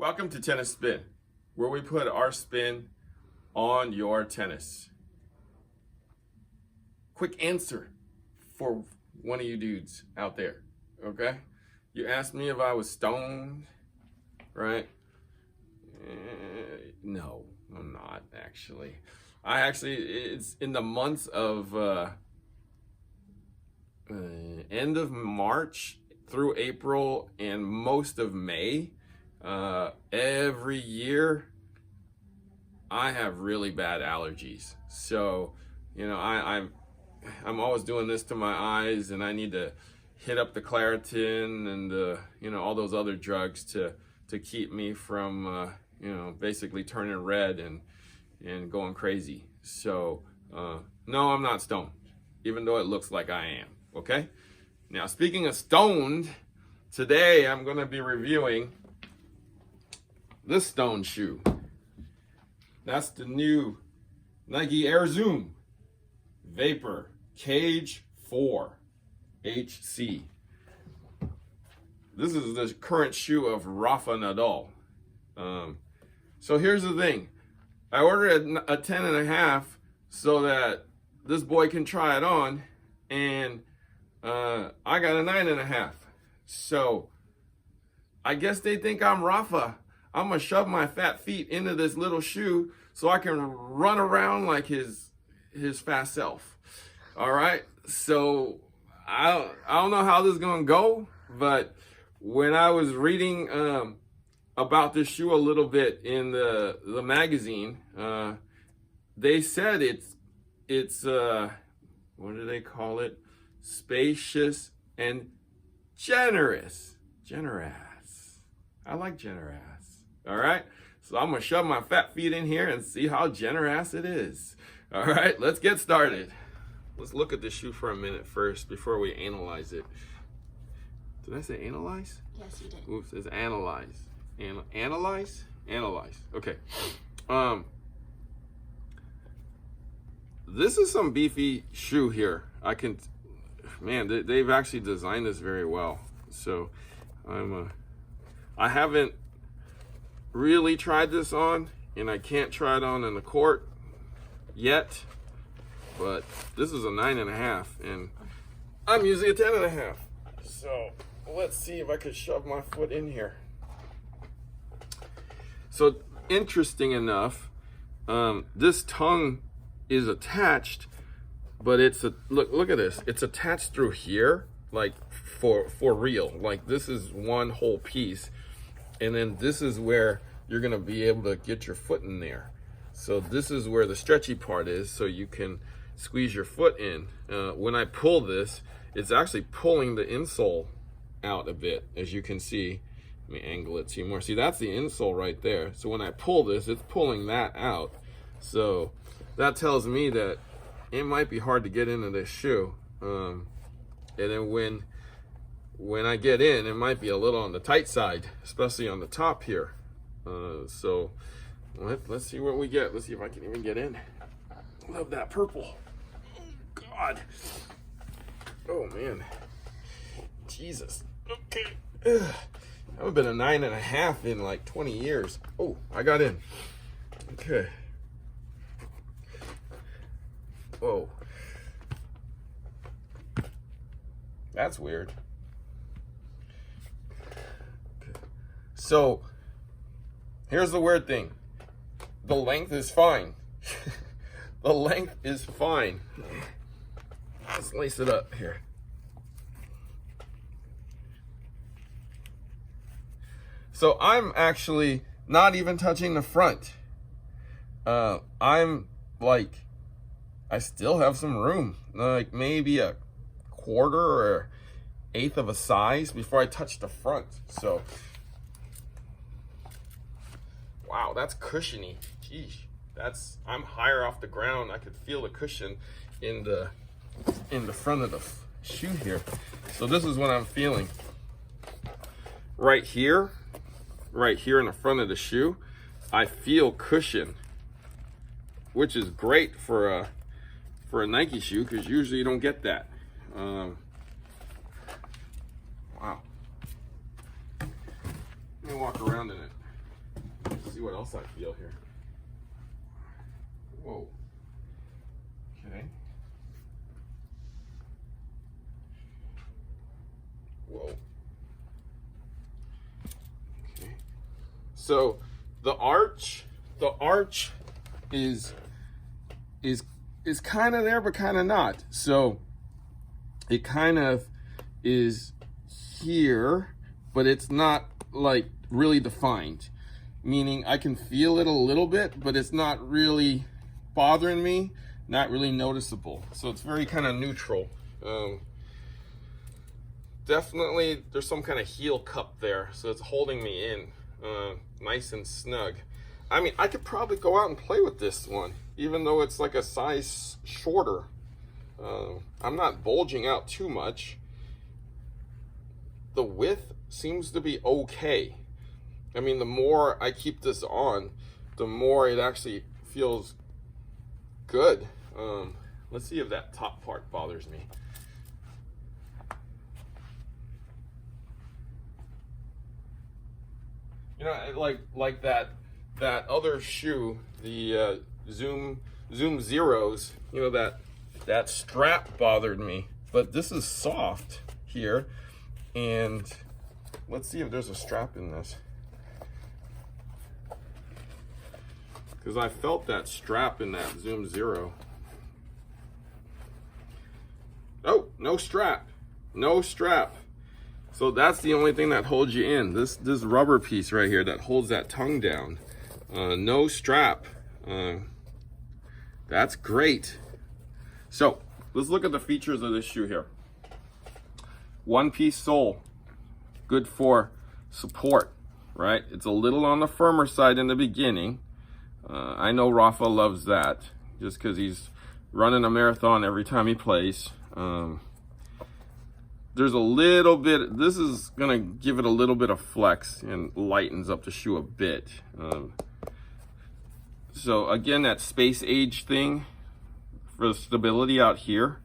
Welcome to Tennis Spin, where we put our spin on your tennis. Quick answer for one of you dudes out there, okay? You asked me if I was stoned, right? No, I'm not actually. It's in the months of end of March through April and most of May. Every year I have really bad allergies. So, I'm always doing this to my eyes, and I need to hit up the Claritin and all those other drugs to keep me from basically turning red and going crazy. So, no, I'm not stoned, even though it looks like I am. Okay? Now, speaking of stoned, today I'm going to be reviewing this stone shoe. That's the new Nike Air Zoom Vapor Cage 4 HC. This is the current shoe of Rafa Nadal. So here's the thing. I ordered a 10.5 so that this boy can try it on, and I got a 9.5. So I guess they think I'm Rafa. I'm gonna shove my fat feet into this little shoe so I can run around like his fast self. All right. So I don't know how this is gonna go, but when I was reading about this shoe a little bit in the magazine, they said it's what do they call it? Spacious and generous. Generous. I like generous. All right. So I'm going to shove my fat feet in here and see how generous it is. All right. Let's get started. Let's look at the shoe for a minute first before we analyze it. Did I say analyze? Yes, you did. Oops, it's analyze. Analyze? Analyze. Okay. This is some beefy shoe here. They've actually designed this very well. So I haven't really tried this on, and I can't try it on in the court yet, but this is a 9.5 and I'm usually a 10.5. So let's see if I could shove my foot in here. So interesting enough, this tongue is attached, but look at this. It's attached through here, like for real. Like this is one whole piece. And then this is where you're gonna be able to get your foot in there. So this is where the stretchy part is, so you can squeeze your foot in. When I pull this, it's actually pulling the insole out a bit, as you can see. Let me angle it to you more. See, that's the insole right there. So when I pull this, it's pulling that out. So that tells me that it might be hard to get into this shoe. And then when I get in, it might be a little on the tight side, especially on the top here. So let's see what we get. Let's see if I can even get in. Love that purple. Oh, God. Oh, man. Jesus. Okay. Ugh. I haven't been a 9.5 in like 20 years. Oh, I got in. Okay. Whoa. That's weird. So, here's the weird thing. The length is fine. The length is fine. Let's lace it up here. So I'm actually not even touching the front. I'm like, I still have some room. Like maybe a quarter or eighth of a size before I touch the front. So wow, that's cushiony. Geez, I'm higher off the ground. I could feel the cushion in the front of the shoe here. So this is what I'm feeling. Right here in the front of the shoe, I feel cushion, which is great for a Nike shoe, because usually you don't get that. Wow. Let me walk around in it. see what else I feel here. Whoa. Okay. Whoa. Okay. So the arch is kind of there, but kind of not. So it kind of is here, but it's not like really defined. Meaning I can feel it a little bit, but it's not really bothering me, not really noticeable. So it's very kind of neutral. Definitely there's some kind of heel cup there, so it's holding me in nice and snug. I mean, I could probably go out and play with this one, even though it's like a size shorter. I'm not bulging out too much. The width seems to be okay. I mean, the more I keep this on, the more it actually feels good. Let's see if that top part bothers me. You know, like that other shoe, the Zoom Zeros. You know, that strap bothered me, but this is soft here, and let's see if there's a strap in this, because I felt that strap in that Zoom Zero. Oh, no strap, no strap. So that's the only thing that holds you in. This rubber piece right here that holds that tongue down. No strap. That's great. So let's look at the features of this shoe here. One-piece sole, good for support, right? It's a little on the firmer side in the beginning. I know Rafa loves that, just because he's running a marathon every time he plays. There's a little bit, this is gonna give it a little bit of flex and lightens up the shoe a bit. So again, that space age thing for the stability out here.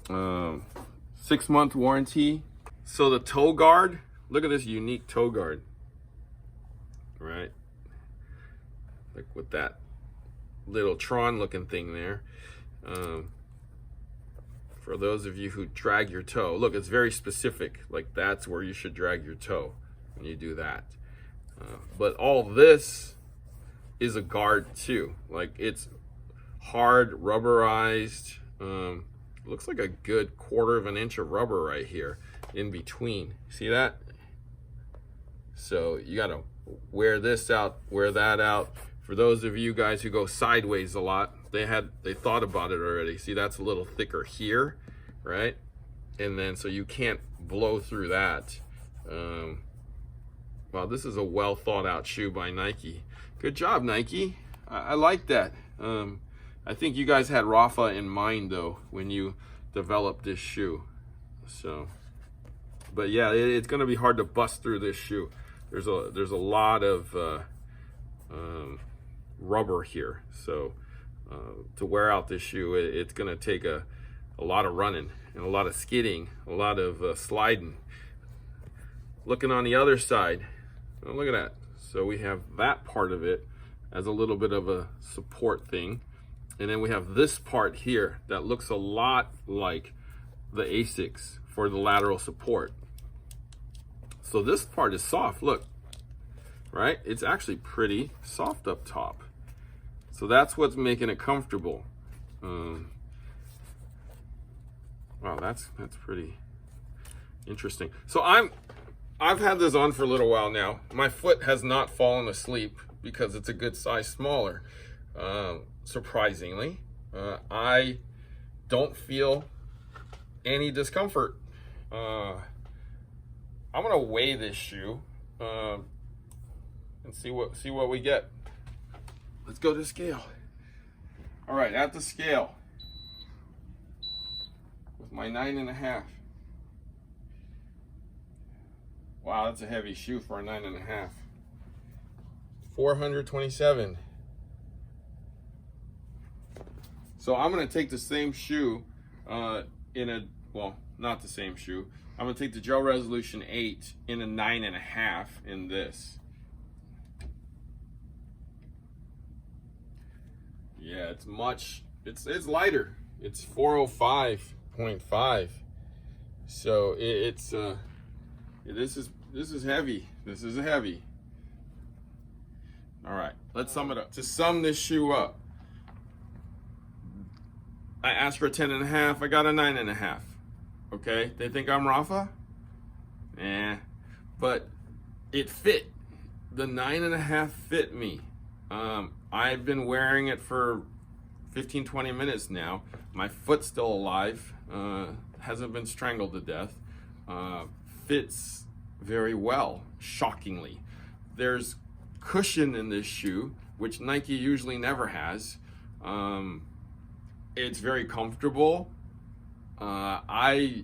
6-month warranty. So the toe guard, look at this unique toe guard, right? Like with that little Tron looking thing there. For those of you who drag your toe, look, it's very specific. Like that's where you should drag your toe when you do that. But all this is a guard too. Like it's hard, rubberized. Looks like a good 1/4 of an inch of rubber right here in between. See that? So you gotta wear this out, wear that out. For those of you guys who go sideways a lot, they thought about it already. See, that's a little thicker here, right? And then so you can't blow through that. Wow, this is a well thought out shoe by Nike. Good job, Nike. I like that. I think you guys had Rafa in mind though when you developed this shoe. So, but yeah, it's gonna be hard to bust through this shoe. There's a lot of rubber here, so to wear out this shoe, it's gonna take a lot of running and a lot of skidding, a lot of sliding. Looking on the other side, oh, look at that. So we have that part of it as a little bit of a support thing, and then we have this part here that looks a lot like the Asics for the lateral support. So this part is soft, look, right? It's actually pretty soft up top. So that's what's making it comfortable. Wow, that's pretty interesting. So I've had this on for a little while now. My foot has not fallen asleep because it's a good size smaller. Surprisingly, I don't feel any discomfort. I'm gonna weigh this shoe and see what we get. Let's go to the scale. All right, at the scale with my 9.5. Wow, that's a heavy shoe for a 9.5. 427. So I'm gonna take the same shoe well, not the same shoe. I'm gonna take the Gel Resolution 8 in a 9.5 in this. Yeah, it's much, it's lighter. It's 405.5. So this is heavy. This is heavy. All right, let's sum it up. To sum this shoe up, I asked for a 10.5. I got a 9.5. Okay, they think I'm Rafa? But it fit. The 9.5 fit me. I've been wearing it for 15-20 minutes now. My foot's still alive. Hasn't been strangled to death. Fits very well, shockingly. There's cushion in this shoe, which Nike usually never has. It's very comfortable. I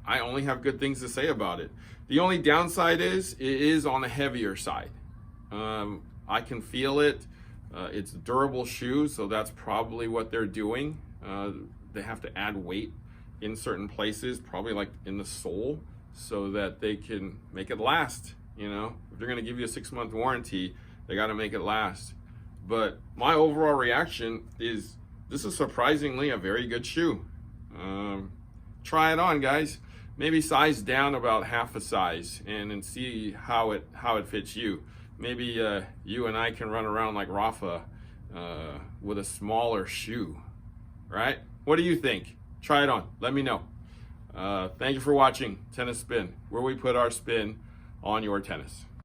only have good things to say about it. The only downside is it is on the heavier side. I can feel it. It's a durable shoe, so that's probably what they're doing. They have to add weight in certain places, probably like in the sole, so that they can make it last. You know, if they're gonna give you a 6-month warranty, they gotta make it last. But my overall reaction is this is surprisingly a very good shoe. Try it on, guys. Maybe size down about half a size and see how it fits you. Maybe you and I can run around like Rafa with a smaller shoe, right? What do you think? Try it on. Let me know. Thank you for watching Tennis Spin, where we put our spin on your tennis.